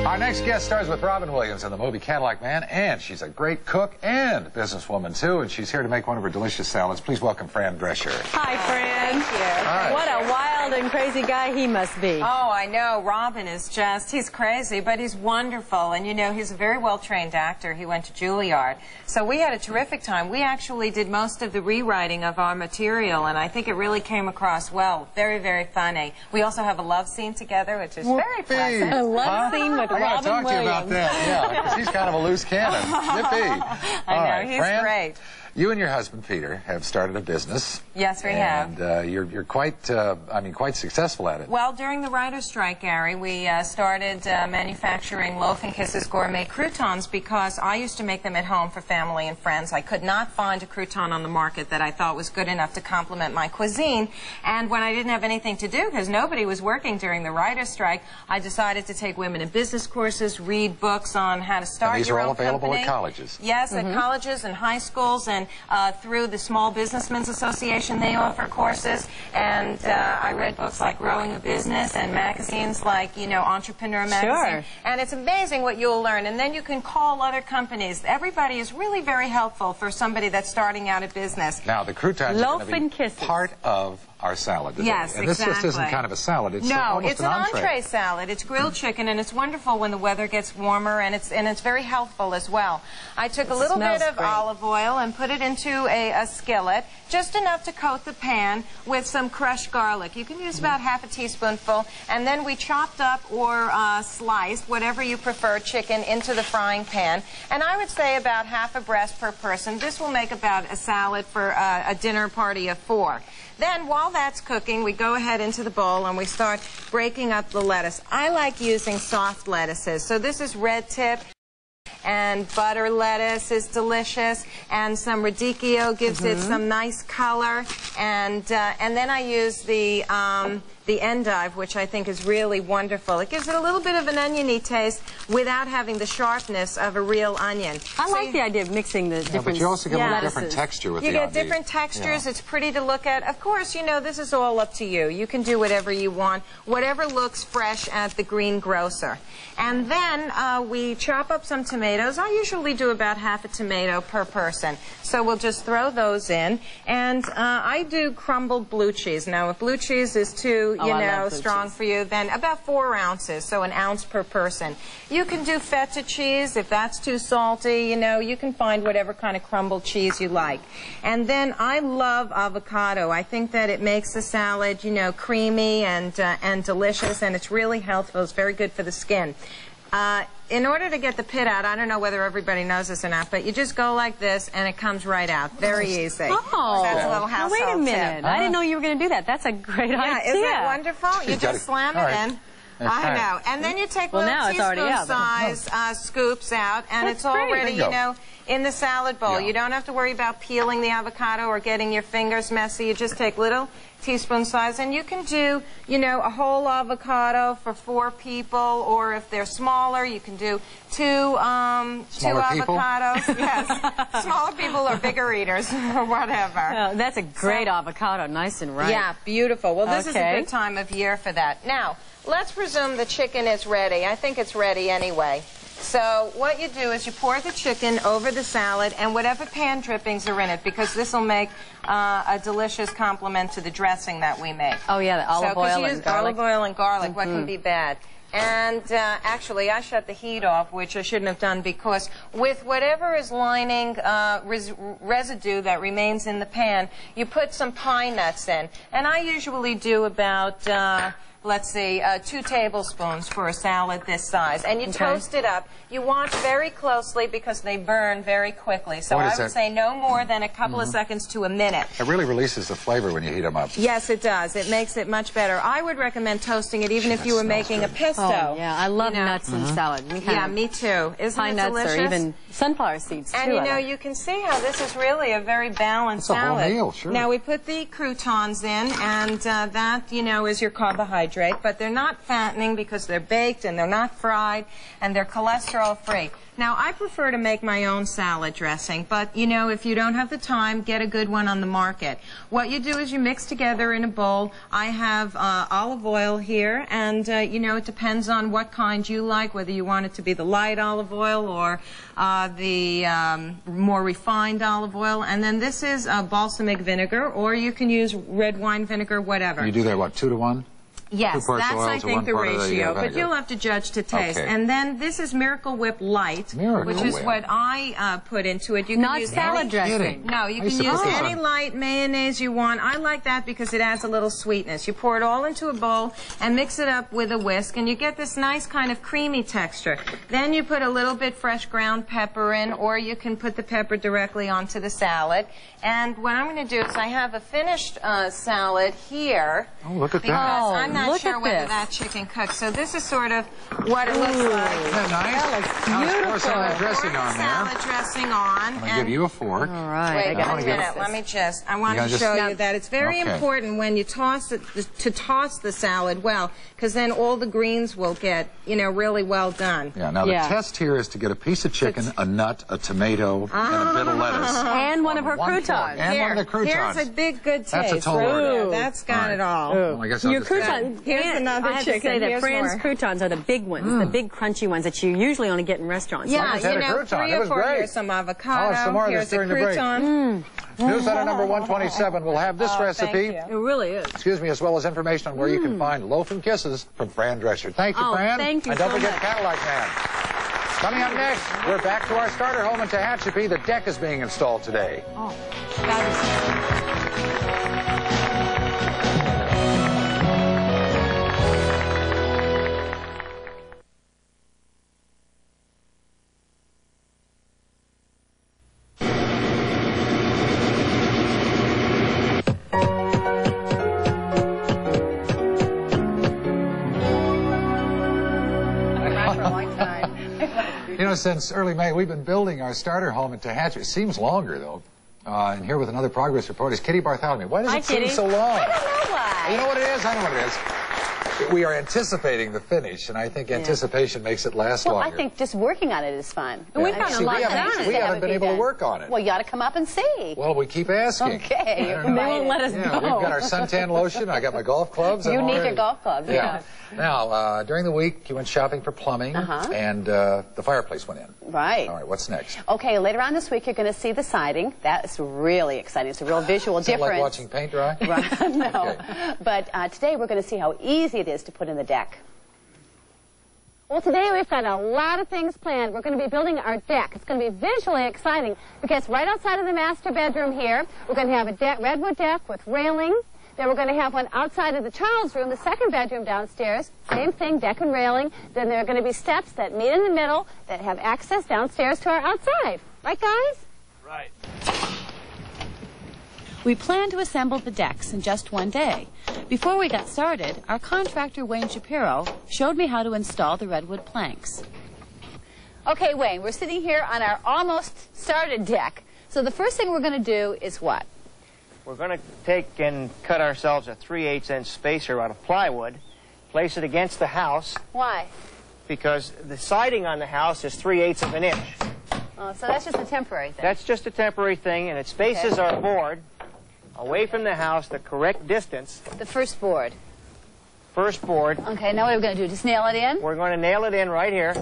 Our next guest stars with Robin Williams in the movie Cadillac Man, and she's a great cook and businesswoman, too, and she's here to make one of her delicious salads. Please welcome Fran Drescher. Hi, Fran. Thank you. Hi. What a wild and crazy guy he must be. Oh, I know. Robin is just, he's crazy, but he's wonderful. And, you know, he's a very well-trained actor. He went to Juilliard. So we had a terrific time. We actually did most of the rewriting of our material, and I think it really came across well. Very, very funny. We also have a love scene together, which is very pleasant. A love scene with I gotta Robin talk Williams. to you about that, yeah, because he's kind of a loose cannon. Yippee. I know, he's Fran, great. You and your husband, Peter, have started a business. Yes, we have. And you're quite, quite successful at it. Well, during the writer's strike, Gary, we started manufacturing Loaf and Kisses gourmet croutons because I used to make them at home for family and friends. I could not find a crouton on the market that I thought was good enough to complement my cuisine. And when I didn't have anything to do, because nobody was working during the writer's strike, I decided to take women in business courses, read books on how to start your own company. And these are all available at colleges. Yes, at colleges and high schools, and through the Small Businessmen's Association, they offer courses. And I read books like Growing a Business and magazines like, you know, Entrepreneur Magazine. Sure. And it's amazing what you'll learn. And then you can call other companies. Everybody is really very helpful for somebody that's starting out a business. Now, the croutons are Loaf going and to be Kisses. part of our salad today. Yes, and this just isn't exactly. kind of a salad. It's No, almost it's an entree salad. It's grilled chicken, and it's wonderful when the weather gets warmer, and it's very healthful as well. I took a little bit of olive oil and put it into a skillet, just enough to coat the pan with some crushed garlic. You can use about half a teaspoonful, and then we chopped up or sliced, whatever you prefer, chicken into the frying pan. And I would say about half a breast per person. This will make about a salad for a dinner party of 4. Then, while that's cooking, we go ahead into the bowl and we start breaking up the lettuce. I like using soft lettuces. So this is red tip, and butter lettuce is delicious, and some radicchio gives it some nice color. And then I use the endive, which I think is really wonderful. It gives it a little bit of an oniony taste without having the sharpness of a real onion. I like the idea of mixing the different but you also get a little lettuces. different texture with You the get different textures. It's pretty to look at. Of course, you know, this is all up to you. You can do whatever you want, whatever looks fresh at the greengrocer. And then we chop up some tomatoes. I usually do about half a tomato per person. So we'll just throw those in. And I do crumbled blue cheese. Now, if blue cheese is too, you know, strong for you, then about 4 ounces, so an ounce per person. You can do feta cheese if that's too salty. You know, you can find whatever kind of crumbled cheese you like. And then I love avocado. I think that it makes the salad, you know, creamy and delicious, and it's really healthful. It's very good for the skin. In order to get the pit out, I don't know whether everybody knows this or not, but you just go like this, and it comes right out. Very easy. Oh, that's a little household wait a minute. tip. I didn't know you were going to do that. That's a great idea. Yeah, isn't it wonderful? You just slam it in. I know. And then you take little teaspoon-size scoops out, and it's already, you know, in the salad bowl. You don't have to worry about peeling the avocado or getting your fingers messy. You just take little teaspoon size, and you can do, you know, a whole avocado for 4 people, or if they're smaller, you can do 2 avocados. Yes, smaller people or bigger eaters or whatever. Oh, that's a great avocado, nice and ripe. Yeah, beautiful. Well, this is a good time of year for that. Now, let's presume the chicken is ready. I think it's ready anyway. So what you do is you pour the chicken over the salad and whatever pan drippings are in it, because this will make a delicious complement to the dressing that we make. Oh, yeah, the olive oil and garlic. Olive oil and garlic, what can be bad? And actually, I shut the heat off, which I shouldn't have done, because with whatever is lining residue that remains in the pan, you put some pine nuts in. And I usually do about let's see, 2 tablespoons for a salad this size. And you toast it up. You watch very closely because they burn very quickly. So I would say no more than a couple of seconds to a minute. It really releases the flavor when you heat them up. Yes, it does. It makes it much better. I would recommend toasting it even if you were making a pesto. Oh, yeah, I love nuts in salad. Yeah, me too. Isn't it delicious? Pine nuts or even sunflower seeds, too. And you know, you can see how this is really a very balanced salad. It's a whole meal, sure. Now, we put the croutons in, and that, you know, is your carbohydrate. carbohydrate, but they're not fattening because they're baked and they're not fried and they're cholesterol free. Now, I prefer to make my own salad dressing, but, you know, if you don't have the time, get a good one on the market. What you do is you mix together in a bowl. I have olive oil here, and, you know, it depends on what kind you like, whether you want it to be the light olive oil or the more refined olive oil. And then this is balsamic vinegar, or you can use red wine vinegar, whatever. You do that, what, 2 to 1? Yes, that's, I think, the ratio, but you'll have to judge to taste. Okay. And then this is Miracle Whip Light, which is what I put into it. You can Not use salad dressing. No, you can use any light mayonnaise you want. I like that because it adds a little sweetness. You pour it all into a bowl and mix it up with a whisk, and you get this nice kind of creamy texture. Then you put a little bit fresh ground pepper in, or you can put the pepper directly onto the salad. And what I'm going to do is I have a finished salad here. Oh, look at that. Because I'm not look sure at whether this. that chicken cooks. So this is sort of what it looks like. Isn't that nice? That looks Now let's pour beautiful. salad dressing on there. Salad dressing on. I'm going to give you a fork. All right. Wait I got a to minute. Let me just. I want to just- show Now- you that it's very important when you toss it to toss the salad well, because then all the greens will get, you know, really well done. Yeah, now the test here is to get a piece of chicken, a nut, a tomato, and a bit of lettuce. And one of her One fork. croutons. And one of the croutons. Here's a big good taste. That's a tall right order. there. That's got it all. Well, I guess I'll Your just croutons. Here's Fran, another I have chicken. to say that Here's Fran's more. croutons are the big ones, the big crunchy ones that you usually only get in restaurants. Yeah, just had you a know, crouton. 3 It or was 4. great. Here's some avocado. Oh, some more of this Here's a during the break. crouton. Newsletter number 127 will have this recipe. Thank It really is. Excuse me, as well as information on where you can find Loaf and Kisses from Fran Drescher. Thank you, Oh, Fran. thank you And don't so forget much. Cadillac Man. Coming up next, we're back to our starter home in Tehachapi. The deck is being installed today. Oh, that is... You know, since early May, we've been building our starter home in Tehachapi. It seems longer, though. And here with another progress report is Kitty Bartholomew. Why does Hi, it seem Kitty. so long? I don't know why. You know what it is? I know what it is. We are anticipating the finish, and I think anticipation makes it last Well, longer. I think just working on it is fun. Yeah. We've got a See, lot we haven't, done. we haven't been able to work on it. Well, you ought to come up and see. Well, we keep asking. Okay, you're I don't know. They won't let us Yeah, go. we've got our suntan lotion. I got my golf clubs. You I'm need all your ready. golf clubs. Yeah. Now, during the week, you went shopping for plumbing, and the fireplace went in. Right. All right, what's next? Okay, later on this week, you're going to see the siding. That is really exciting. It's a real visual Is that difference. like watching paint dry? Right. No. Okay. But today, we're going to see how easy it is to put in the deck. Well, today we've got a lot of things planned. We're going to be building our deck. It's going to be visually exciting because right outside of the master bedroom here, we're going to have a redwood deck with railing. Then we're going to have one outside of the child's room, the second bedroom downstairs. Same thing, deck and railing. Then there are going to be steps that meet in the middle that have access downstairs to our outside. Right, guys? Right. We planned to assemble the decks in just one day. Before we got started, our contractor, Wayne Shapiro, showed me how to install the redwood planks. Okay, Wayne, we're sitting here on our almost started deck. So the first thing we're going to do is what? We're going to take and cut ourselves a 3/8-inch spacer out of plywood, place it against the house, Why? because the siding on the house is 3/8 of an inch. Oh, so that's just a temporary thing. That's just a temporary thing, and it spaces Okay. our board away from the house the correct distance. The first board. First board, Okay, now what are we going to do? Just nail it in? we're going to nail it in right here.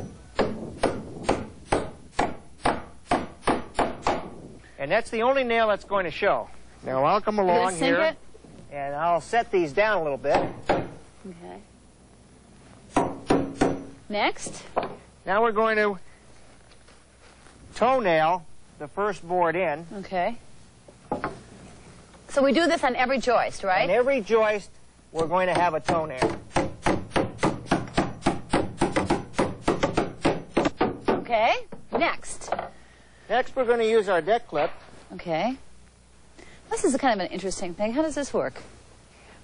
And that's the only nail that's going to show. Now I'll come You're along going to sink here, it? and I'll set these down a little bit. Okay. Next. Now we're going to toenail the first board in. Okay. So we do this on every joist, right? And every joist, we're going to have a toenail. Okay. Next. Next, we're going to use our deck clip. Okay. This is kind of an interesting thing. How does this work?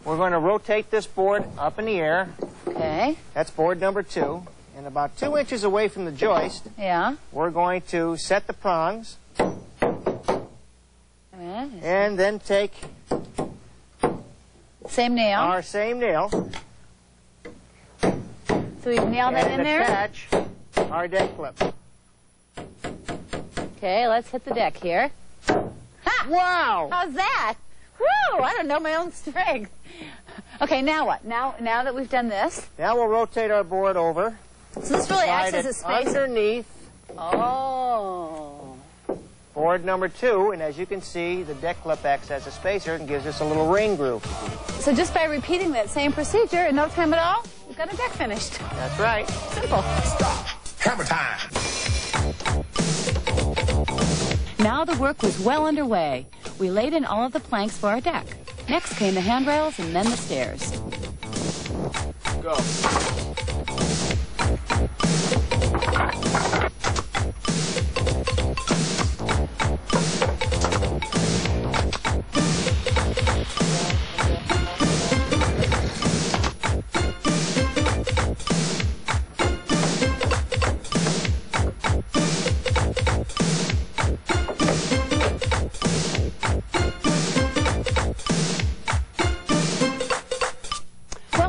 We're going to rotate this board up in the air. Okay. That's board number 2. And about 2 inches away from the joist, Yeah. we're going to set the prongs Yeah. and then take Same nail. our same nail So we've nailed that in there. Attach our deck clip. Okay, let's hit the deck here. Ha! Wow! How's that? Woo! I don't know my own strength. Okay, now what? Now that we've done this. Now we'll rotate our board over. So this really acts as a spacer. Underneath Oh. board number 2, and as you can see, the deck clip acts as a spacer and gives us a little ring groove. So just by repeating that same procedure in no time at all, we've got a deck finished. That's right. Simple. Stop. Hammer time. Now the work was well underway. We laid in all of the planks for our deck. Next came the handrails and then the stairs. Go.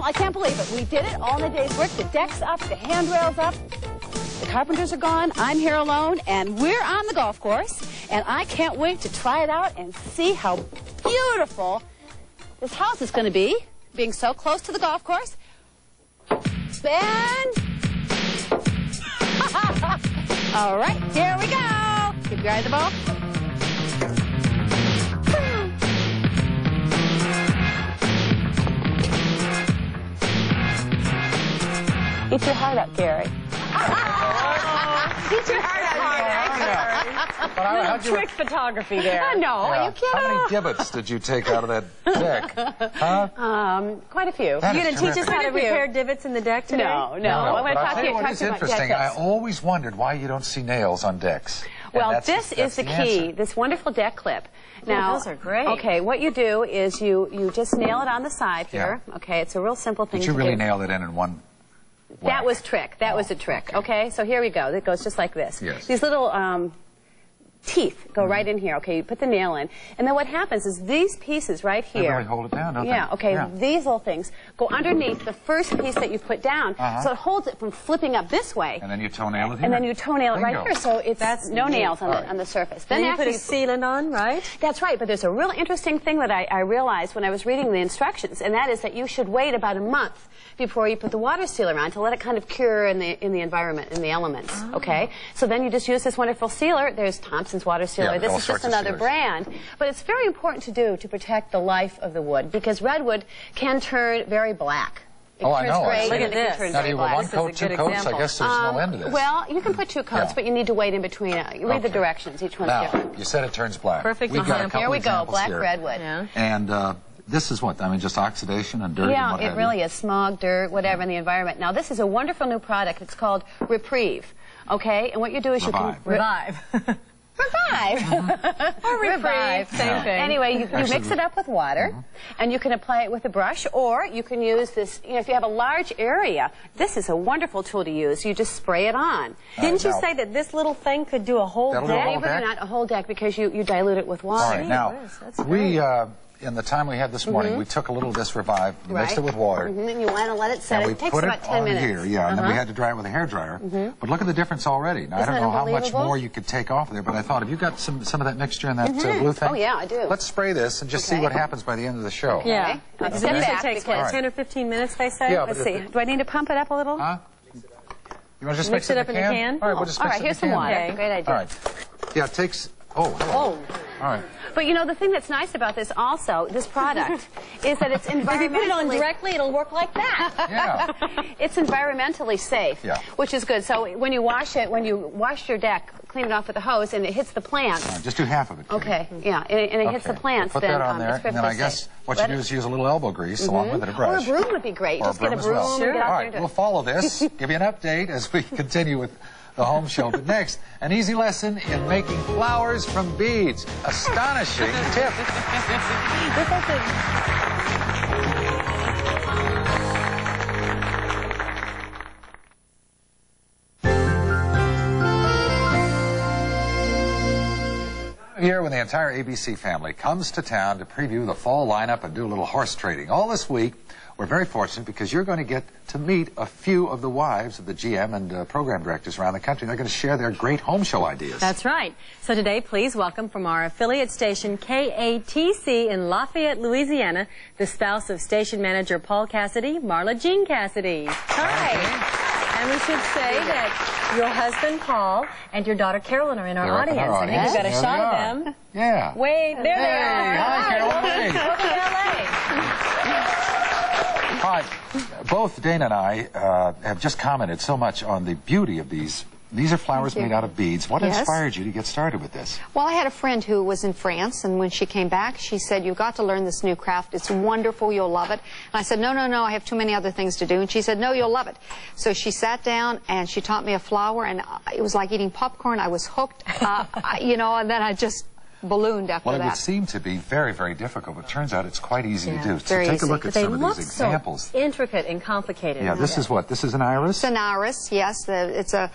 I can't believe it. We did it all in a day's work. The deck's up, the handrails up, the carpenters are gone, I'm here alone, and we're on the golf course. And I can't wait to try it out and see how beautiful this house is going to be, being so close to the golf course. And... all right, here we go. Keep your eye on the ball. Eat your heart out, Gary. Eat your heart out, Gary. Trick photography there. No, Yeah. you can't. How many gibbets did you take out of that deck? Huh? Quite a few. That You're is going to teach us how to terrific. repair divots in the deck today? No. I'm But going to I'll talk tell to you you what is about interesting. deck I clips. always wondered why you don't see nails on decks. And Well, that's this is the key, answer. this wonderful deck clip. Now, those are great. Okay, what you do is you just nail it on the side here. Yeah. Okay, it's a real simple thing Did you to really do. nail it in one That whack? was trick. That was a trick. Okay, so here we go. It goes just like this. Yes. These little teeth go right in here. Okay, you put the nail in, and then what happens is these pieces right They here. really hold it down, don't Yeah. they? Okay. Yeah. These little things go underneath the first piece that you put down, so it holds it from flipping up this way. And then you toenail it here. And then you toenail it right Bingo. here, so it's That's no neat. nails on, All right. on the surface. Then you put a after sealant on, right? That's right, but there's a real interesting thing that I realized when I was reading the instructions, and that is that you should wait about a month before you put the water sealer on to let it kind of cure in the environment, in the elements. Oh. Okay, so then you just use this wonderful sealer. There's Thompson's water sealer. Yeah, This all is sorts just of another sealers. brand, but it's very important to do to protect the life of the wood because redwood can turn very black. It Oh, I turns know. gray, Look and at it can this. turn Now, do very you black. want one This is coat, a two good coats? I example. guess there's no end to this. Well, you can put 2 coats, Yeah. but you need to wait in between. Read the Okay. directions. Each one's Now, different. you said it turns black. Perfect We've got a example. couple Here we go, examples black here. redwood. Yeah. And this is what? I mean, just oxidation and dirt and Yeah, what it have really you. is. Smog, dirt, whatever in the environment. Now, this is a wonderful new product. It's called Reprieve. Okay? And what you do is you can... Revive. Revive. Revive. Or reprieve, same thing. Anyway, you mix it up with water, and you can apply it with a brush, or you can use this, if you have a large area, this is a wonderful tool to use. You just spray it on. Didn't you now- say that this little thing could do a whole That'll do a deck? whole Believe it or deck? not, a whole deck, because you dilute it with water. All right, now, whiz, that's we, in the time we had this morning, we took a little of this Revive, we mixed it with water, And you want to let it set. and we It takes put about it 10 on minutes. here, yeah, and then we had to dry it with a hairdryer. But look at the difference already. Now, I Isn't don't that know how much unbelievable? more you could take off there, but I thought, have you got some of that mixture in that blue thing? Oh, yeah, I do. Let's spray this and just see Okay. what happens by the end of the show. Yeah. Okay. This Step usually back takes, because- what, 10 or 15 minutes, they say? Yeah, Let's but see. if Do I need to pump it up a little? Huh? You want to just Mix it up in the can? All right, we'll just All mix right, it here's in some the can. water. Okay. Great idea. All right. Yeah, it takes... Oh, hello. Oh. All right. But you know, the thing that's nice about this also, this product, is that it's environmentally... If you put it on directly, it'll work like that. Yeah. It's environmentally safe, Yeah. which is good. So when you wash it, when you wash your deck, clean it off with a hose, and it hits the plants. All right, just do half of it. Katie. Okay, yeah, and it hits the Okay. plants, Put then that on there, it's and then I perfectly guess safe. what Let you do it- is use a little elbow grease along with it, a Or a brush. broom would be great. Or Just get a as broom well. and get out All there right, and do we'll it. follow this, give you an update as we continue with the home show. But next, an easy lesson in making flowers from beads. Astonishing tip. Here when the entire ABC family comes to town to preview the fall lineup and do a little horse trading. All this week, we're very fortunate because you're going to get to meet a few of the wives of the GM and program directors around the country. They're going to share their great home show ideas. That's right. So today, please welcome from our affiliate station, KATC in Lafayette, Louisiana, the spouse of station manager Paul Cassidy, Marla Jean Cassidy. Hi. And we should say that your husband, Paul, and your daughter, Carolyn, are in our audience. I think we've got a shot of them. Yeah. Wait, there they are. Hi, Carolyn. Welcome to L.A. Hi. Both Dana and I have just commented so much on the beauty of these. These are flowers made out of beads. What inspired you to get started with this? Well, I had a friend who was in France, and when she came back, she said, "You've got to learn this new craft. It's wonderful. You'll love it." And I said, "No, no, no. I have too many other things to do." And she said, "No, you'll love it." So she sat down, and she taught me a flower, and it was like eating popcorn. I was hooked, you know, and then I just ballooned after that. Well, it would seem to be very, very difficult, but it turns out it's quite easy to do. So very take easy. a look at some of these examples. So intricate and complicated. Yeah, this is what? This is an iris? It's an iris, yes. It's a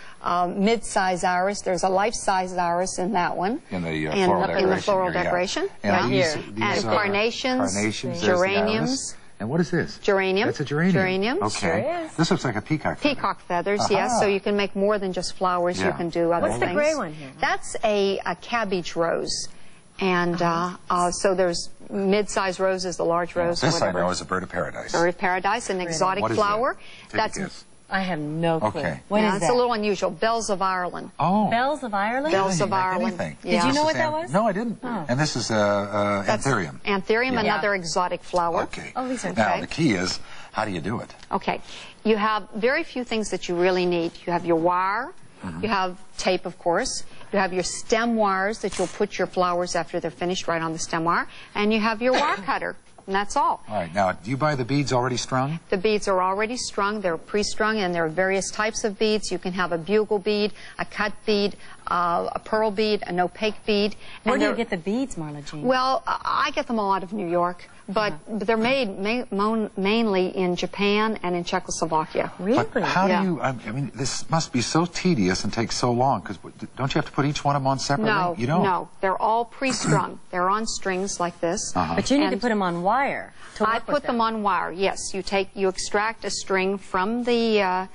mid-size iris. There's a life-size iris in that one. In the floral decoration. In the floral decoration. And yeah. these and carnations, geraniums. And what is this? Geranium. That's a geranium. Geraniums. Okay. Sure is. This looks like a peacock feather. Peacock feathers, yes. So you can make more than just flowers. You can do other things. What's the gray one here? That's a cabbage rose. And so there's mid-sized roses, the large rose, This whatever. I know is a bird of paradise. Bird of paradise, an exotic what is flower. That? Take a guess. I have no clue. Okay. What is It's that? a little unusual. Bells of Ireland. Oh. Bells of Ireland? Bells of Ireland. Did you know what that was? No, I didn't. Oh. And this is anthurium. Anthurium, another exotic flower. Okay. Oh, these are Now, the key is, how do you do it? Okay. You have very few things that you really need. You have your wire. You have tape, of course. You have your stem wires that you'll put your flowers after they're finished right on the stem wire. And you have your wire cutter. And that's all. All right. Now, do you buy the beads already strung? The beads are already strung. They're pre-strung, and there are various types of beads. You can have a bugle bead, a cut bead, a pearl bead, an opaque bead. Where do you get the beads, Marla Jean? Well, I get them all out of New York, but they're made mainly in Japan and in Czechoslovakia. Really? But how do you, I mean, this must be so tedious and take so long, because don't you have to put each one of them on separately? No, you don't? no. They're all pre-strung. They're on strings like this. But you need to put them on wire to work I put them on wire, yes. You extract a string from the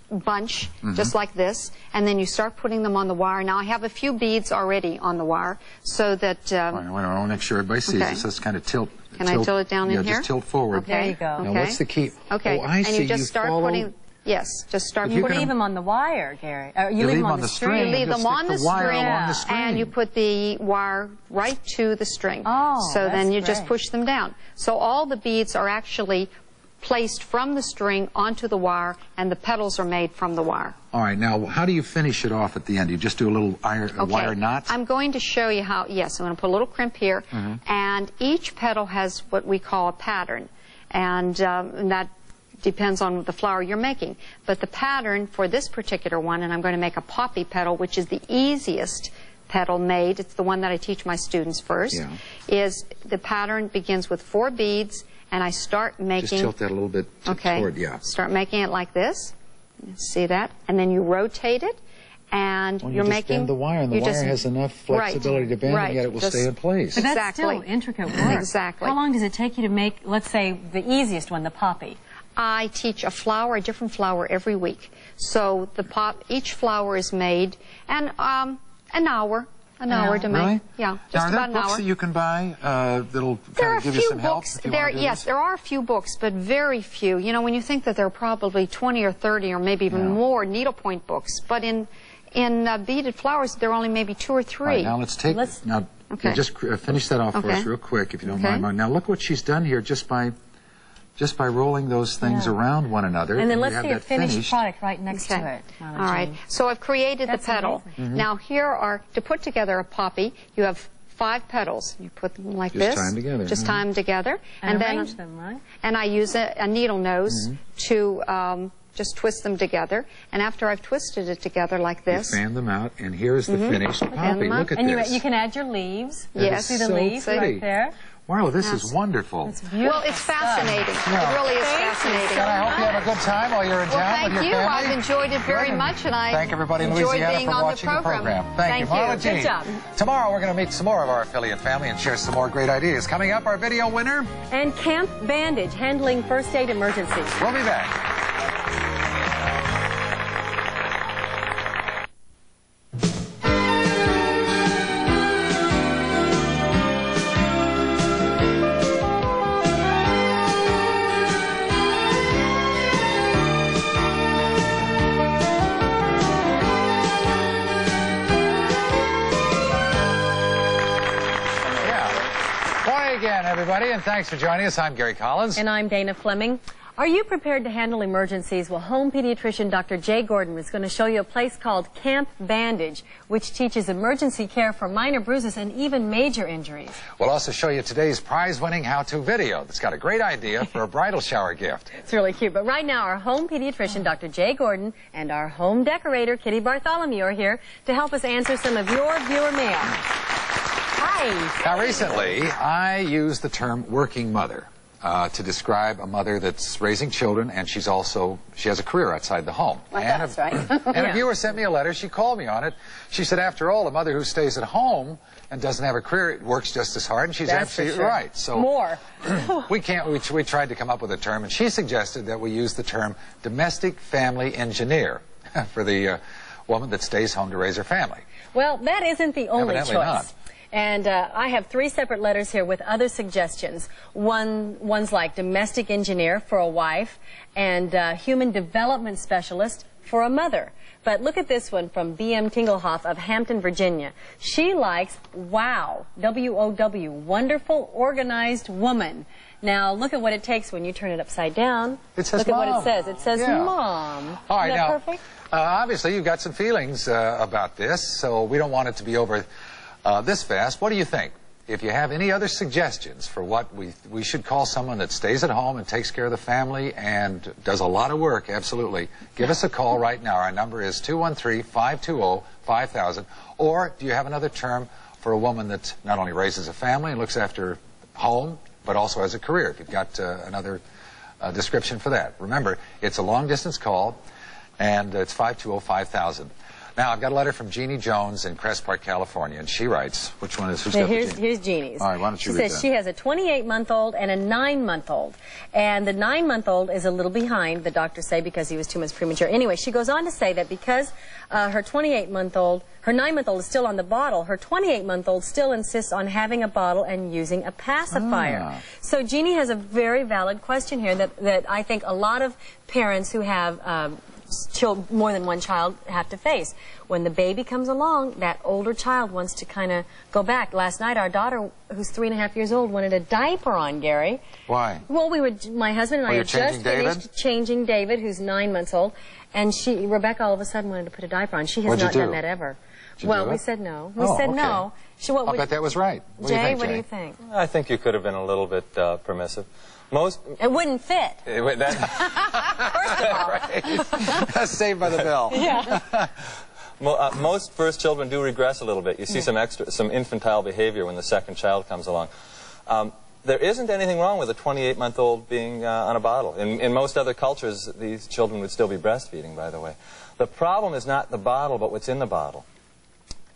bunch, just like this, and then you start putting them on the wire. Now, I have a few beads already on the wire, so that... I want to make sure everybody sees this. Let's kind of tilt. Can I tilt it down in here? Yeah, just tilt forward. Okay. There you go. Now, what's the key? Okay, Oh, I see. and you just start follow... putting... Yes, just start You putting... leave them on the wire, Gary. You leave them on the string. You leave them on the string, and you put the wire right to the string. Oh, so then you that's just great. push them down. So all the beads are actually placed from the string onto the wire, and the petals are made from the wire. All right, now, how do you finish it off at the end? You just do a little wire knot? I'm going to show you how, yes, I'm going to put a little crimp here, and each petal has what we call a pattern, and that depends on the flower you're making. But the pattern for this particular one, and I'm going to make a poppy petal, which is the easiest petal made, it's the one that I teach my students first, is the pattern begins with 4 beads, and I start making... Just tilt that a little bit toward, Start making it like this. See that? And then you rotate it, and you're making... bend the wire, and the wire has enough flexibility to bend, and yet it will stay in place. But that's still intricate work. Exactly. How long does it take you to make, let's say, the easiest one, the poppy? I teach a different flower every week. So each flower is made, and an hour to make. Really? Yeah, just now, are about there an books hour. that you can buy that'll kind of give you some help? Yes, there are a few books, but very few. You know, when you think that there are probably 20 or 30 or maybe even more needlepoint books, but in beaded flowers there are only maybe 2 or 3. All right, now let's take... Now, just finish that off for us real quick, if you don't mind. Now, look what she's done here just by rolling those things around one another. And then let's see a finished product right next to it. All right. So I've created the petal. Now here are, to put together a poppy, you have 5 petals. You put them like this. Just tie them together. Just tie them together. And then arrange them, right? And I use a needle nose to just twist them together. And after I've twisted it together like this. You fan them out, and here's the finished poppy. Look at this. And you can add your leaves. Yes. See the leaves right there. Marla, this is wonderful. Well, it's fascinating. It really is fascinating. And I hope you have a good time while you're in town with your family. Well, thank you. I've enjoyed it very much, and I thank everybody in enjoyed Louisiana being for on watching the program. Thank you, Marla Jean. Good job. Tomorrow we're going to meet some more of our affiliate family and share some more great ideas. Coming up, our video winner. And Camp Bandage, handling first aid emergencies. We'll be back. Again, everybody, and thanks for joining us. I'm Gary Collins. And I'm Dana Fleming. Are you prepared to handle emergencies? Well, home pediatrician Dr. Jay Gordon is going to show you a place called Camp Bandage, which teaches emergency care for minor bruises and even major injuries. We'll also show you today's prize-winning how-to video that's got a great idea for a bridal shower gift. It's really cute. But right now, our home pediatrician Dr. Jay Gordon and our home decorator Kitty Bartholomew are here to help us answer some of your viewer mail. Hi. Now, recently, I used the term working mother to describe a mother that's raising children, and she has a career outside the home. Well, that's right. And a viewer sent me a letter. She called me on it. She said, after all, a mother who stays at home and doesn't have a career works just as hard, and she's absolutely right. So more. we tried to come up with a term, and she suggested that we use the term domestic family engineer for the woman that stays home to raise her family. Well, that isn't the only Evidently choice. not. And I have 3 separate letters here with other suggestions. One's like domestic engineer for a wife and human development specialist for a mother. But look at this one from B.M. Tinglehoff of Hampton, Virginia. She likes WOW, W-O-W, wonderful organized woman. Now, look at what it takes when you turn it upside down. It says look mom. at what it says. It says mom. All right, Isn't that now, perfect? Obviously, you've got some feelings about this, so we don't want it to be over this fast. What do you think? If you have any other suggestions for what we should call someone that stays at home and takes care of the family and does a lot of work, absolutely, give us a call right now. Our number is 213-520-5000. Or do you have another term for a woman that not only raises a family and looks after home, but also has a career? If you've got another description for that. Remember, it's a long-distance call, and it's 520-5000. Now, I've got a letter from Jeannie Jones in Crestport, California, and she writes, which one is, who's got here's, the here's Jeannie's. All right, why don't you read She says she has a 28-month-old and a 9-month-old. And the 9-month-old is a little behind, the doctors say, because he was 2 months premature. Anyway, she goes on to say that because her 9-month-old is still on the bottle, her 28-month-old still insists on having a bottle and using a pacifier. So Jeannie has a very valid question here that I think a lot of parents who have more than one child have to face. When the baby comes along, that older child wants to kind of go back. Last night, our daughter, who's 3.5 years old, wanted a diaper on, Gary. Why? Well, my husband and I had just finished changing David, who's 9 months old, and Rebecca all of a sudden wanted to put a diaper on. She has not done that ever. Well, we said no. We said no. I'll bet that was right. Jay, what do you think? I think you could have been a little bit permissive. It wouldn't fit. First of all. That's saved by the bell. Yeah. Most first children do regress a little bit. You see some infantile behavior when the second child comes along. There isn't anything wrong with a 28-month-old being on a bottle. In most other cultures, these children would still be breastfeeding, by the way. The problem is not the bottle, but what's in the bottle.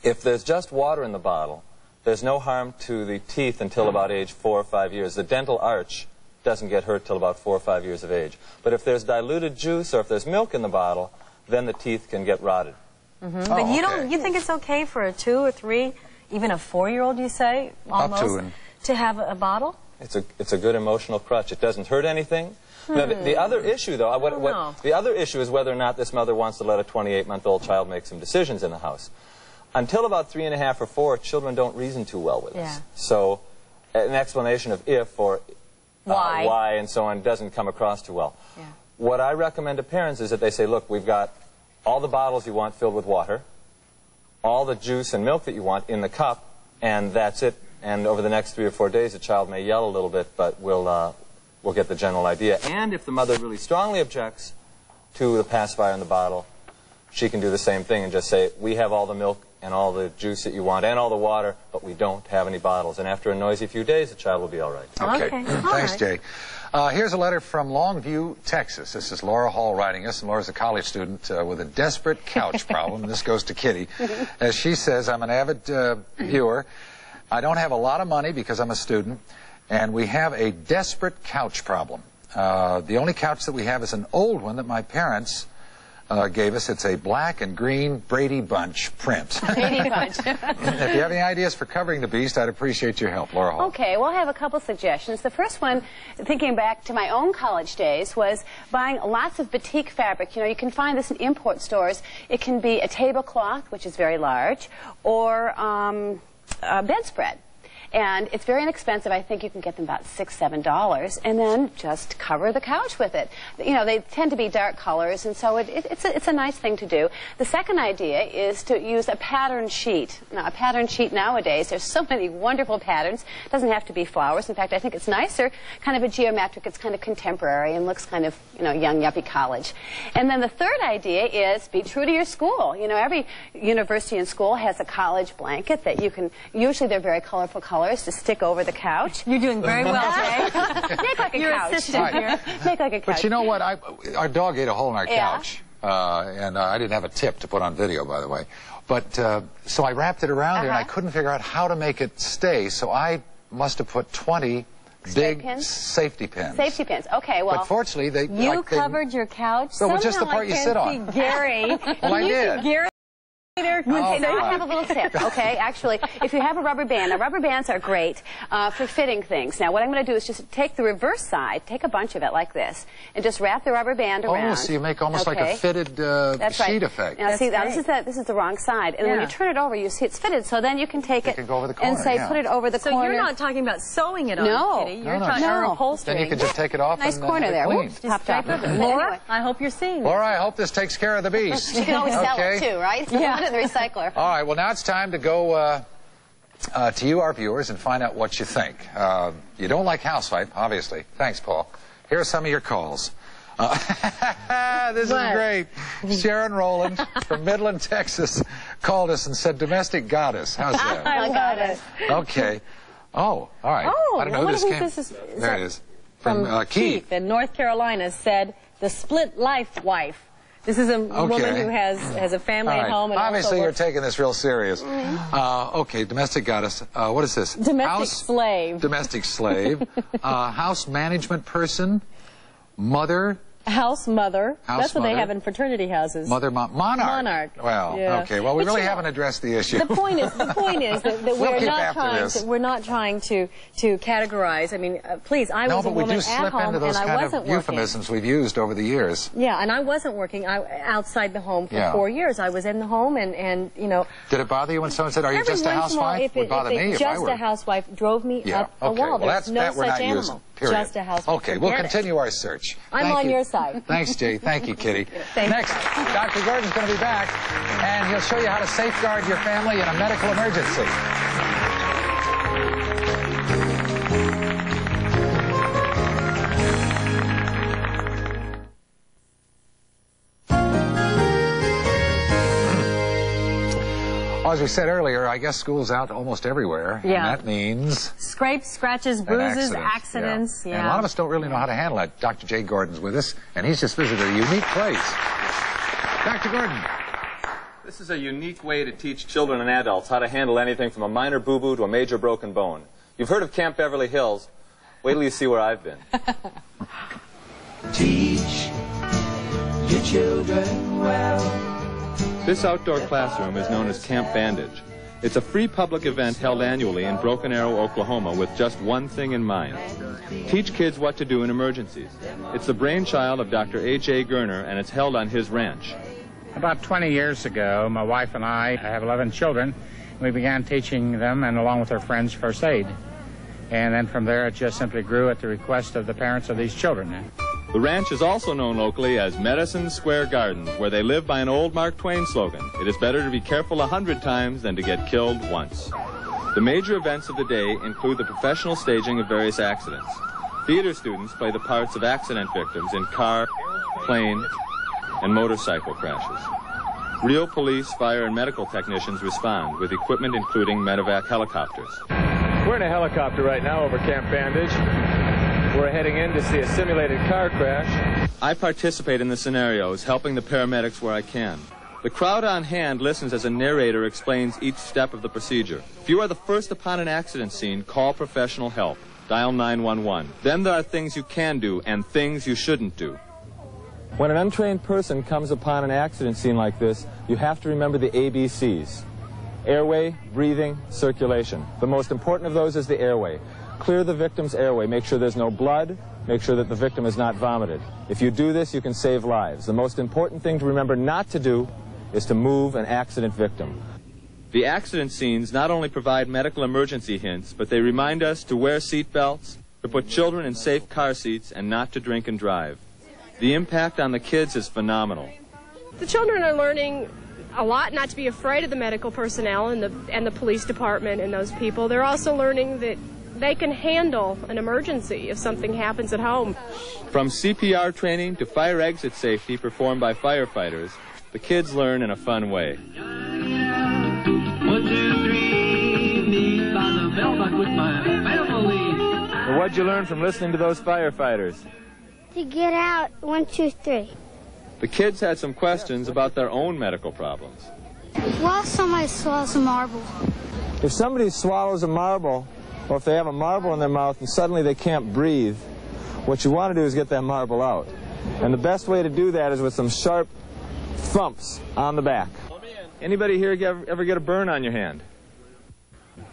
If there's just water in the bottle, there's no harm to the teeth until about age 4 or 5 years. The dental arch doesn't get hurt till about 4 or 5 years of age. But if there's diluted juice or if there's milk in the bottle, then the teeth can get rotted. But you think it's okay for a 2 or 3, even a 4-year-old, you say, almost, to have a bottle? It's a good emotional crutch. It doesn't hurt anything. Now, the other issue, though, the other issue is whether or not this mother wants to let a 28-month-old child make some decisions in the house. Until about 3.5 or 4, children don't reason too well with us. So an explanation of if or why and so on doesn't come across too well. What I recommend to parents is that they say, look, we've got all the bottles you want filled with water, all the juice and milk that you want in the cup, and that's it. And over the next 3 or 4 days, the child may yell a little bit, but we'll get the general idea. And if the mother really strongly objects to the pacifier in the bottle, she can do the same thing and just say, we have all the milk and all the juice that you want and all the water, but we don't have any bottles. And after a noisy few days, the child will be all right. Okay. Thanks, Jay. Here's a letter from Longview, Texas. This is Laura Hall writing us, and Laura's a college student with a desperate couch problem. This goes to Kitty. As she says, I'm an avid viewer. I don't have a lot of money because I'm a student, and we have a desperate couch problem. The only couch that we have is an old one that my parents gave us. It's a black and green Brady Bunch print. Brady Bunch. If you have any ideas for covering the beast, I'd appreciate your help, Laura Hall. Okay, well, I have a couple suggestions. The first one, thinking back to my own college days, was buying lots of batik fabric. You know, you can find this in import stores. It can be a tablecloth, which is very large, or a bedspread. And it's very inexpensive. I think you can get them about $6, $7, and then just cover the couch with it. You know, they tend to be dark colors, and so it's a nice thing to do. The second idea is to use a pattern sheet. Now, a pattern sheet nowadays, there's so many wonderful patterns. It doesn't have to be flowers. In fact, I think it's nicer, kind of a geometric. It's kind of contemporary and looks kind of, you know, young, yuppie college. And then the third idea is be true to your school. You know, every university and school has a college blanket that you can, usually they're very colorful colors, to stick over the couch. You're doing very well, Jay. Make like a Your couch. assistant here. Make like a couch. But you know what? Our dog ate a hole in our couch, and I didn't have a tip to put on video, by the way. But so I wrapped it around there, and I couldn't figure out how to make it stay, so I must have put 20 big safety pins. Safety pins. Okay, well. But fortunately, they... You covered your couch? So just the part you sit on. Gary. Well, I did. Gary. Okay, now I have a little tip, okay? Actually, if you have a rubber band, now rubber bands are great for fitting things. Now, what I'm going to do is just take the reverse side, take a bunch of it like this, and just wrap the rubber band around. Oh, so you make almost like a fitted sheet effect. Now, see, now this is the wrong side. And when you turn it over, you see it's fitted, so then you can take it go over the corner, and say, put it over the corner. So you're not talking about sewing it on, Kitty. You're talking about upholstering. Then you can just take it off nice and corner there. clean. Popped up. Laura, I hope you're seeing Laura, I hope this takes care of the beast. You can always sell it, too, right? Yeah. Put it in the recycler. All right, well, now it's time to go to you, our viewers, and find out what you think. You don't like housewife, obviously. Thanks, Paul. Here are some of your calls. This is great. Sharon Rowland from Midland, Texas, called us and said, domestic goddess. How's that? I got it. Okay. Oh, all right. Oh, I don't know who this came. There it is. From Keith in North Carolina said, the split life wife. This is a woman who has a family at home. And obviously, also you're taking this real serious. Okay, domestic goddess. What is this? Domestic slave. Domestic slave. House management person. Mother. House mother. That's what they have in fraternity houses. Monarch. Monarch. Well, okay. Well, we really haven't addressed the issue. The point is that we're not trying to categorize. I mean, please, I was a woman at home, and I wasn't working. No, but we do slip into those kind of euphemisms we've used over the years. Yeah, and I wasn't working outside the home for 4 years. I was in the home, and you know. Did it bother you when someone said, "Are you just a housewife?" It would bother me if I were. Just a housewife drove me up a wall. There's no such animal. Just a housewife. Okay, we'll continue our search. I'm on your side. Thanks, Jay. Thank you, Kitty. Next, Dr. Gordon's going to be back, and he'll show you how to safeguard your family in a medical emergency. Well, as we said earlier, I guess school's out almost everywhere. Yeah. And that means... scrapes, scratches, bruises, accidents. Yeah. And a lot of us don't really know how to handle it. Dr. Jay Gordon's with us, and he's just visited a unique place. Dr. Gordon. This is a unique way to teach children and adults how to handle anything from a minor boo-boo to a major broken bone. You've heard of Camp Beverly Hills. Wait till you see where I've been. Teach your children well. This outdoor classroom is known as Camp Bandage. It's a free public event held annually in Broken Arrow, Oklahoma, with just one thing in mind: teach kids what to do in emergencies. It's the brainchild of Dr. A.J. Gerner, and it's held on his ranch. About 20 years ago, my wife and I have 11 children. We began teaching them, and along with their friends, first aid. And then from there, it just simply grew at the request of the parents of these children. The ranch is also known locally as Medicine Square Gardens, where they live by an old Mark Twain slogan: it is better to be careful 100 times than to get killed once. The major events of the day include the professional staging of various accidents. Theater students play the parts of accident victims in car, plane, and motorcycle crashes. Real police, fire, and medical technicians respond with equipment including medevac helicopters. We're in a helicopter right now over Camp Bandage. We're heading in to see a simulated car crash. I participate in the scenarios, helping the paramedics where I can. The crowd on hand listens as a narrator explains each step of the procedure. If you are the first upon an accident scene, call professional help. Dial 911. Then there are things you can do and things you shouldn't do. When an untrained person comes upon an accident scene like this, you have to remember the ABCs. Airway, breathing, circulation. The most important of those is the airway. Clear the victim's airway. Make sure there's no blood. Make sure that the victim is not vomited. If you do this, you can save lives. The most important thing to remember not to do is to move an accident victim. The accident scenes not only provide medical emergency hints, but they remind us to wear seat belts, to put children in safe car seats, and not to drink and drive. The impact on the kids is phenomenal. The children are learning a lot not to be afraid of the medical personnel and the police department and those people. They're also learning that they can handle an emergency if something happens at home. From CPR training to fire exit safety performed by firefighters, the kids learn in a fun way. 1, 2, 3, me by the bellbuck with my family. Well, what'd you learn from listening to those firefighters? To get out, 1, 2, 3. The kids had some questions about their own medical problems. What if somebody swallows a marble? If somebody swallows a marble, or if they have a marble in their mouth and suddenly they can't breathe, what you want to do is get that marble out. And the best way to do that is with some sharp thumps on the back. Anybody here ever get a burn on your hand?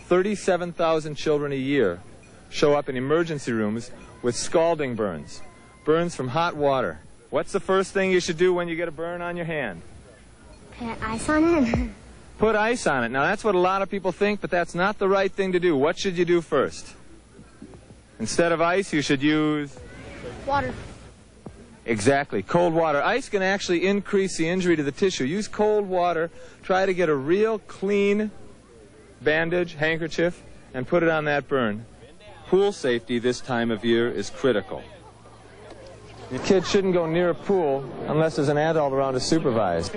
37,000 children a year show up in emergency rooms with scalding burns, burns from hot water. What's the first thing you should do when you get a burn on your hand? Put ice on it. Put ice on it. Now, that's what a lot of people think, but that's not the right thing to do. What should you do first? Instead of ice, you should use? Water. Exactly, cold water. Ice can actually increase the injury to the tissue. Use cold water. Try to get a real clean bandage, handkerchief, and put it on that burn. Pool safety this time of year is critical. Your kids shouldn't go near a pool unless there's an adult around to supervise.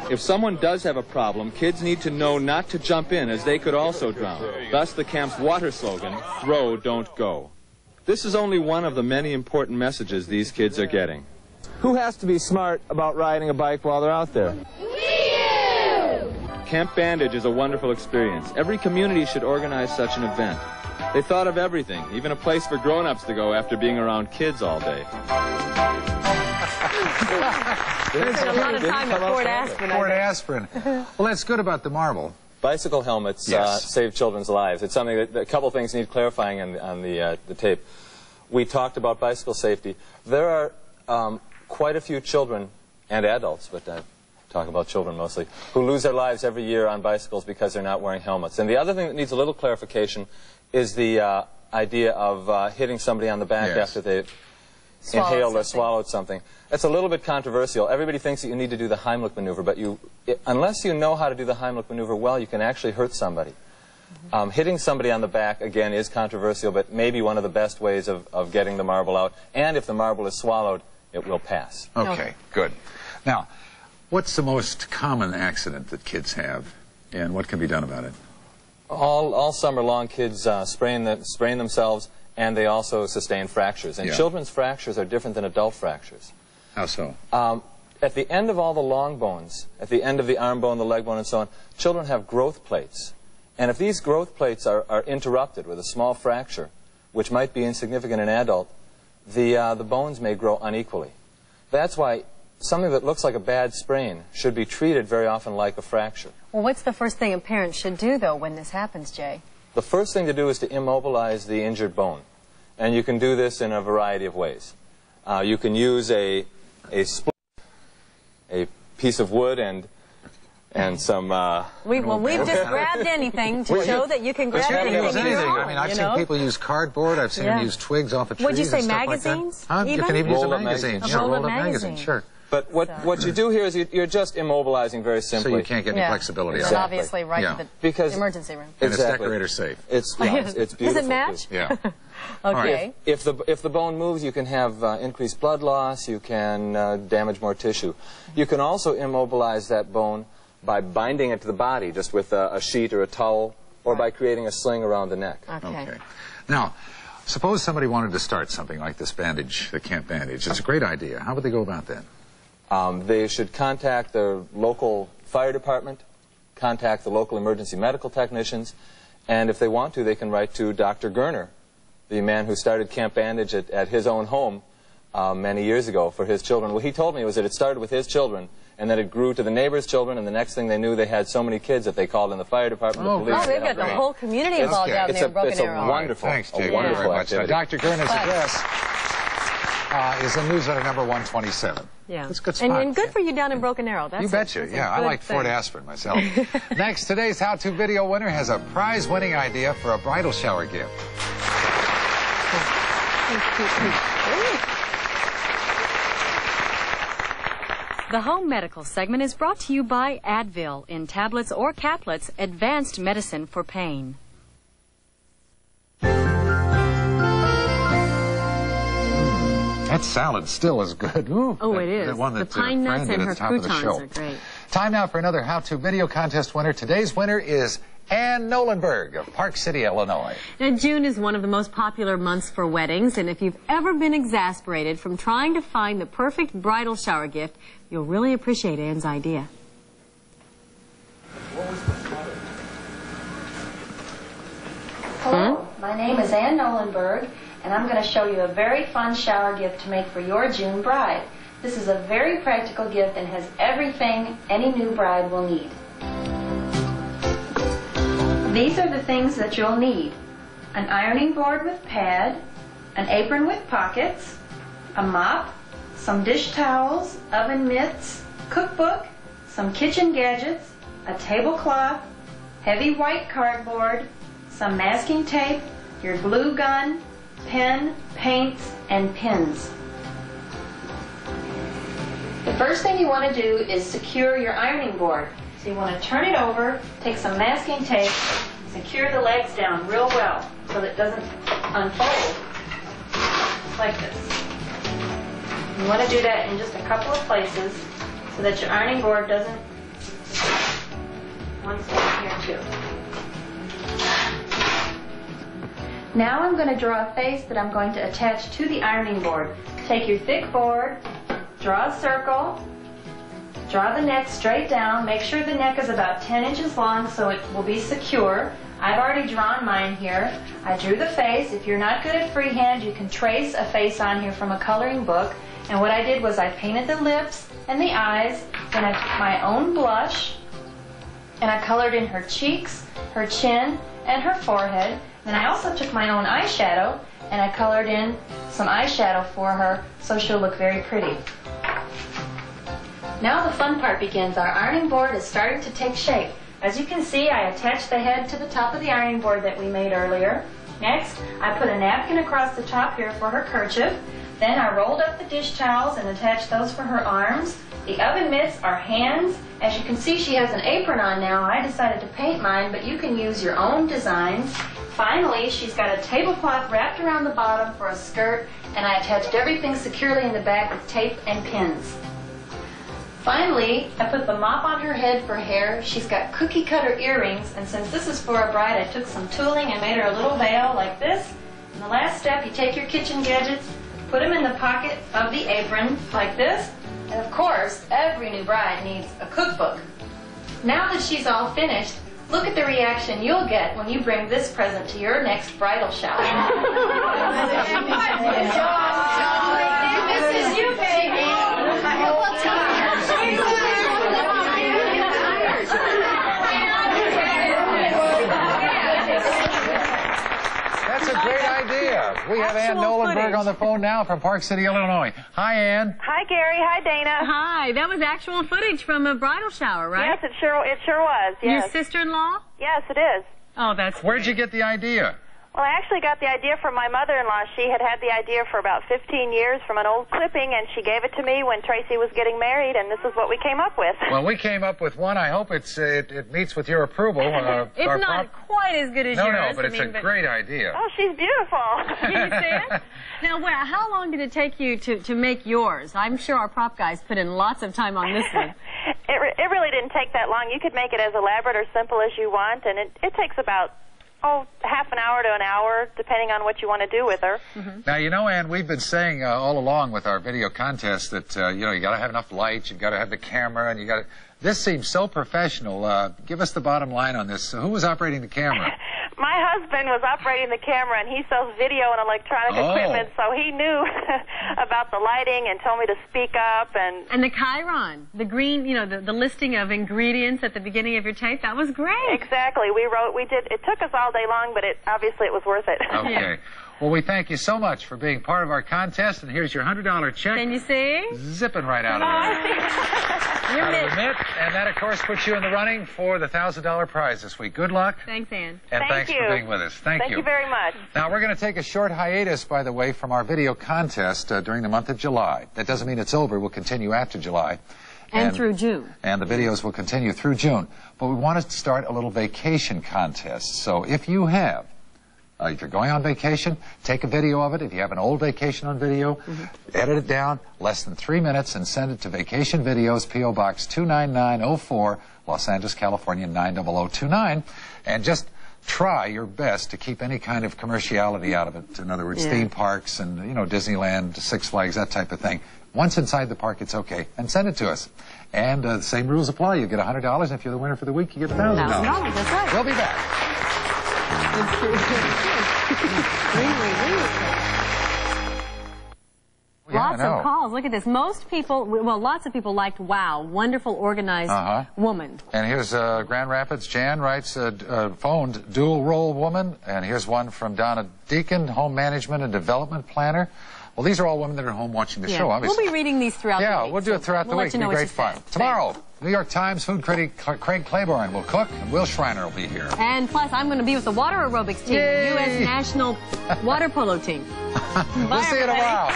If someone does have a problem, kids need to know not to jump in, as they could also drown. Thus the camp's water slogan, throw, don't go. This is only one of the many important messages these kids are getting. Who has to be smart about riding a bike while they're out there? We do! Camp Bandage is a wonderful experience. Every community should organize such an event. They thought of everything, even a place for grown-ups to go after being around kids all day. Spent a lot of time at Fort Aspirin. Fort Aspirin. Well, that's good about the marble. Bicycle helmets save children's lives. It's something that a couple things need clarifying on the tape. We talked about bicycle safety. There are quite a few children and adults, but I talk about children mostly, who lose their lives every year on bicycles because they're not wearing helmets. And the other thing that needs a little clarification is the idea of hitting somebody on the back after they've inhaled or swallowed something. That's a little bit controversial. Everybody thinks that you need to do the Heimlich maneuver, but unless you know how to do the Heimlich maneuver well, you can actually hurt somebody. Hitting somebody on the back, again, is controversial, but maybe one of the best ways of getting the marble out. And if the marble is swallowed, it will pass. Okay, good. Now, what's the most common accident that kids have, and what can be done about it? All summer long, kids sprain themselves, and they also sustain fractures. And children's fractures are different than adult fractures. How so? At the end of all the long bones, at the end of the arm bone, the leg bone, and so on, children have growth plates. And if these growth plates are interrupted with a small fracture, which might be insignificant in an adult, the bones may grow unequally. That's why something that looks like a bad sprain should be treated very often like a fracture. Well, what's the first thing a parent should do, though, when this happens, Jay? The first thing to do is to immobilize the injured bone. And you can do this in a variety of ways. You can use a split, a piece of wood and some... we've just grabbed anything to show that you can grab anything. I mean, I've seen people use cardboard. I've seen them use twigs off of trees. Would you say and stuff magazines? Like that. You can even use a magazine. A roll of magazine. Sure. But what you do here is you're just immobilizing very simply. So you can't get any flexibility out of it. Obviously right to the emergency room. And it's decorator safe. It's beautiful. Does it match? Yeah. Okay. If the bone moves, you can have increased blood loss. You can damage more tissue. You can also immobilize that bone by binding it to the body, just with a sheet or a towel, or by creating a sling around the neck. Okay. Now, suppose somebody wanted to start something like this bandage, the Camp Bandage. It's a great idea. How would they go about that? They should contact their local fire department, contact the local emergency medical technicians, and if they want to, they can write to Dr. Gerner, the man who started Camp Bandage at his own home many years ago for his children. What he told me was that it started with his children, and then it grew to the neighbors' children, and the next thing they knew, they had so many kids that they called in the fire department, the police. Oh, they've got the whole community involved down there in Broken Arrow. It's a wonderful, Thanks, Jay. wonderful Very much. activity. Dr. Gerner's address is in newsletter number 127. Yeah. It's a good spot. And good for you down in Broken Arrow. That's You betcha. Yeah, I like Fort Aspirin myself. Next, today's how-to video winner has a prize-winning idea for a bridal shower gift. The Home Medical segment is brought to you by Advil in tablets or caplets, advanced medicine for pain. That salad still is good. Ooh, oh, it is. The one that pine nuts Fran and did her at the top of the croutons show. are great. Time now for another how-to video contest winner. Today's winner is Ann Nolenberg of Park City, Illinois. Now, June is one of the most popular months for weddings, and if you've ever been exasperated from trying to find the perfect bridal shower gift, you'll really appreciate Ann's idea. Hello, my name is Ann Nolenberg, and I'm going to show you a very fun shower gift to make for your June bride. This is a very practical gift and has everything any new bride will need. These are the things that you'll need: an ironing board with pad, an apron with pockets, a mop, some dish towels, oven mitts, cookbook, some kitchen gadgets, a tablecloth, heavy white cardboard, some masking tape, your glue gun, pen, paints, and pins. The first thing you want to do is secure your ironing board. So you want to turn it over, take some masking tape, secure the legs down real well so that it doesn't unfold, like this. You want to do that in just a couple of places so that your ironing board doesn't, one step here too. Now I'm going to draw a face that I'm going to attach to the ironing board. Take your thick board, draw a circle, draw the neck straight down, make sure the neck is about 10 inches long so it will be secure. I've already drawn mine here. I drew the face. If you're not good at freehand, you can trace a face on here from a coloring book. And what I did was I painted the lips and the eyes, then I took my own blush and I colored in her cheeks, her chin, and her forehead. Then I also took my own eyeshadow and I colored in some eyeshadow for her so she'll look very pretty. Now the fun part begins. Our ironing board is starting to take shape. As you can see, I attached the head to the top of the ironing board that we made earlier. Next, I put a napkin across the top here for her kerchief. Then I rolled up the dish towels and attached those for her arms. The oven mitts are hands. As you can see, she has an apron on now. I decided to paint mine, but you can use your own designs. Finally, she's got a tablecloth wrapped around the bottom for a skirt, and I attached everything securely in the back with tape and pins. Finally, I put the mop on her head for hair. She's got cookie cutter earrings, and since this is for a bride, I took some tooling and made her a little veil like this. And the last step, you take your kitchen gadgets, put them in the pocket of the apron like this, and of course, every new bride needs a cookbook. Now that she's all finished, look at the reaction you'll get when you bring this present to your next bridal shower. This is you, baby. That's a great idea. We have Ann Nolenberg on the phone now from Park City, Illinois. Hi, Ann. Hi, Gary. Hi, Dana. Hi. That was actual footage from a bridal shower, right? Yes, it sure was. Yes. Your sister-in-law? Yes, it is. Oh, that's Where'd you get the idea? Well, I actually got the idea from my mother-in-law. She had had the idea for about 15 years from an old clipping, and she gave it to me when Tracy was getting married, and this is what we came up with. Well, we came up with one. I hope it meets with your approval. It's not quite as good as yours. No, but it's a great idea. Oh, she's beautiful. Can you see it? Now, how long did it take you to make yours? I'm sure our prop guys put in lots of time on this one. It really didn't take that long. You could make it as elaborate or simple as you want, and it takes about half an hour to an hour, depending on what you want to do with her. Now, you know, Ann, we've been saying all along with our video contest that, you know, you got to have enough lights, you've got to have the camera, and you got to... This seems so professional. Give us the bottom line on this. Who was operating the camera? My husband was operating the camera, and he sells video and electronic equipment, so he knew about the lighting and told me to speak up. And the Chiron, the green, you know, the listing of ingredients at the beginning of your tape, that was great. Exactly. We did. It took us all day long, but obviously it was worth it. Okay. Yeah. Well, we thank you so much for being part of our contest, and here's your $100 check. Can you see? Zipping right out of there. Out of the mitt, and that, of course, puts you in the running for the $1,000 prize this week. Good luck. Thanks, Ann. And thanks for being with us. Thank you. Thank you very much. Now, we're going to take a short hiatus, by the way, from our video contest during the month of July. That doesn't mean it's over. We'll continue after July. And through June. And the videos will continue through June. But we want to start a little vacation contest. So if you have... if you're going on vacation, take a video of it. If you have an old vacation on video, edit it down, less than 3 minutes, and send it to Vacation Videos, P.O. Box 29904, Los Angeles, California, 90029. And just try your best to keep any kind of commerciality out of it. In other words, theme parks and, you know, Disneyland, Six Flags, that type of thing. Once inside the park, it's okay. And send it to us. And the same rules apply. You get $100, and if you're the winner for the week, you get $1,000. That's right. We'll be back. Lots of calls. Look at this. Most people, well, lots of people liked wow, wonderful, organized woman. And here's Grand Rapids. Jan writes, phoned dual role woman. And here's one from Donna Deacon, home management and development planner. Well, these are all women that are home watching the show, obviously. We'll be reading these throughout the week. Yeah, we'll do it throughout the week. It'll be great fun. Tomorrow, New York Times food critic Craig Claiborne will cook, and Will Schreiner will be here. And plus, I'm going to be with the water aerobics team, the U.S. national water polo team. We'll see you in a while.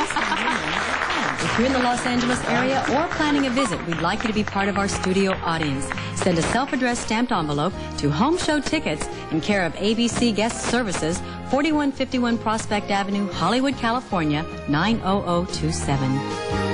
If you're in the Los Angeles area or planning a visit, we'd like you to be part of our studio audience. Send a self-addressed stamped envelope to Home Show Tickets in care of ABC Guest Services, 4151 Prospect Avenue, Hollywood, California, 90027.